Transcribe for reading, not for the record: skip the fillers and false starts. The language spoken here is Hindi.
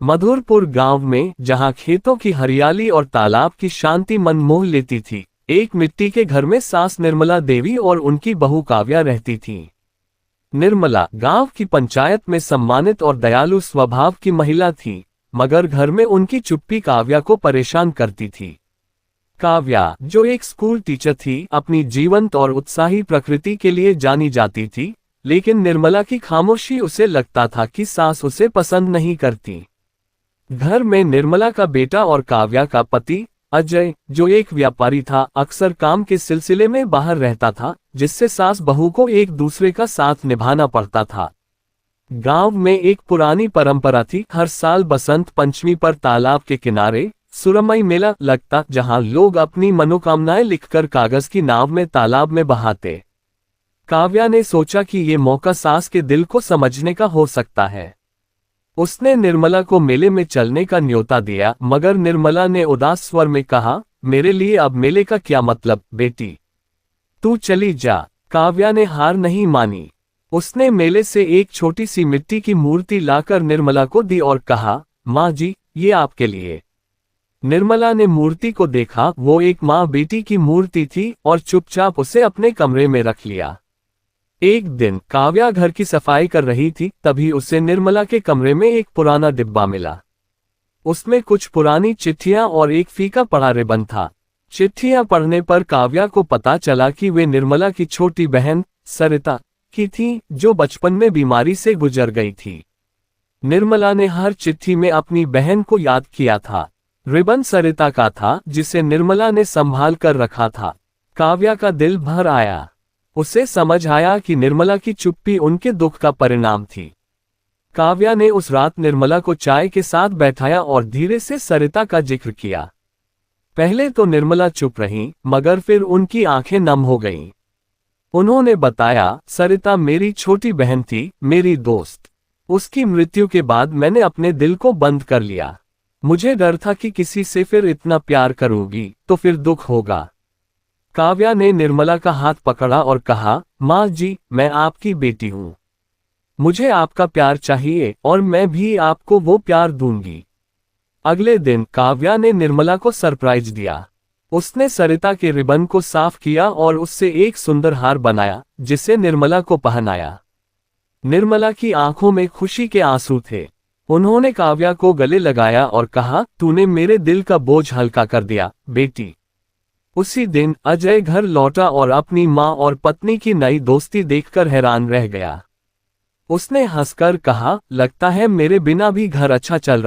मधुरपुर गांव में, जहां खेतों की हरियाली और तालाब की शांति मन मोह लेती थी, एक मिट्टी के घर में सास निर्मला देवी और उनकी बहू काव्या रहती थीं। निर्मला गांव की पंचायत में सम्मानित और दयालु स्वभाव की महिला थी, मगर घर में उनकी चुप्पी काव्या को परेशान करती थी। काव्या, जो एक स्कूल टीचर थी, अपनी जीवंत और उत्साही प्रकृति के लिए जानी जाती थी, लेकिन निर्मला की खामोशी उसे लगता था कि सास उसे पसंद नहीं करती। घर में निर्मला का बेटा और काव्या का पति अजय, जो एक व्यापारी था, अक्सर काम के सिलसिले में बाहर रहता था, जिससे सास बहू को एक दूसरे का साथ निभाना पड़ता था। गांव में एक पुरानी परंपरा थी, हर साल बसंत पंचमी पर तालाब के किनारे सुरमई मेला लगता, जहां लोग अपनी मनोकामनाएं लिखकर कागज की नाव में तालाब में बहाते। काव्या ने सोचा कि ये मौका सास के दिल को समझने का हो सकता है। उसने निर्मला को मेले में चलने का न्योता दिया, मगर निर्मला ने उदास स्वर में कहा, मेरे लिए अब मेले का क्या मतलब बेटी, तू चली जा। काव्या ने हार नहीं मानी। उसने मेले से एक छोटी सी मिट्टी की मूर्ति लाकर निर्मला को दी और कहा, माँ जी, ये आपके लिए। निर्मला ने मूर्ति को देखा, वो एक माँ बेटी की मूर्ति थी, और चुपचाप उसे अपने कमरे में रख लिया। एक दिन काव्या घर की सफाई कर रही थी, तभी उसे निर्मला के कमरे में एक पुराना डिब्बा मिला। उसमें कुछ पुरानी चिट्ठियां और एक फीका पड़ा रिबन था। चिट्ठियां पढ़ने पर काव्या को पता चला कि वे निर्मला की छोटी बहन सरिता की थी, जो बचपन में बीमारी से गुजर गई थी। निर्मला ने हर चिट्ठी में अपनी बहन को याद किया था। रिबन सरिता का था, जिसे निर्मला ने संभाल कर रखा था। काव्या का दिल भर आया। उसे समझ आया कि निर्मला की चुप्पी उनके दुख का परिणाम थी। काव्या ने उस रात निर्मला को चाय के साथ बैठाया और धीरे से सरिता का जिक्र किया। पहले तो निर्मला चुप रही, मगर फिर उनकी आंखें नम हो गईं। उन्होंने बताया, सरिता मेरी छोटी बहन थी, मेरी दोस्त। उसकी मृत्यु के बाद मैंने अपने दिल को बंद कर लिया। मुझे डर था कि किसी से फिर इतना प्यार करूंगी तो फिर दुख होगा। काव्या ने निर्मला का हाथ पकड़ा और कहा, माँ जी, मैं आपकी बेटी हूँ। मुझे आपका प्यार चाहिए और मैं भी आपको वो प्यार दूंगी। अगले दिन काव्या ने निर्मला को सरप्राइज दिया। उसने सरिता के रिबन को साफ किया और उससे एक सुंदर हार बनाया, जिसे निर्मला को पहनाया। निर्मला की आंखों में खुशी के आंसू थे। उन्होंने काव्या को गले लगाया और कहा, तूने मेरे दिल का बोझ हल्का कर दिया बेटी। उसी दिन अजय घर लौटा और अपनी माँ और पत्नी की नई दोस्ती देखकर हैरान रह गया। उसने हंसकर कहा, लगता है मेरे बिना भी घर अच्छा चल रहा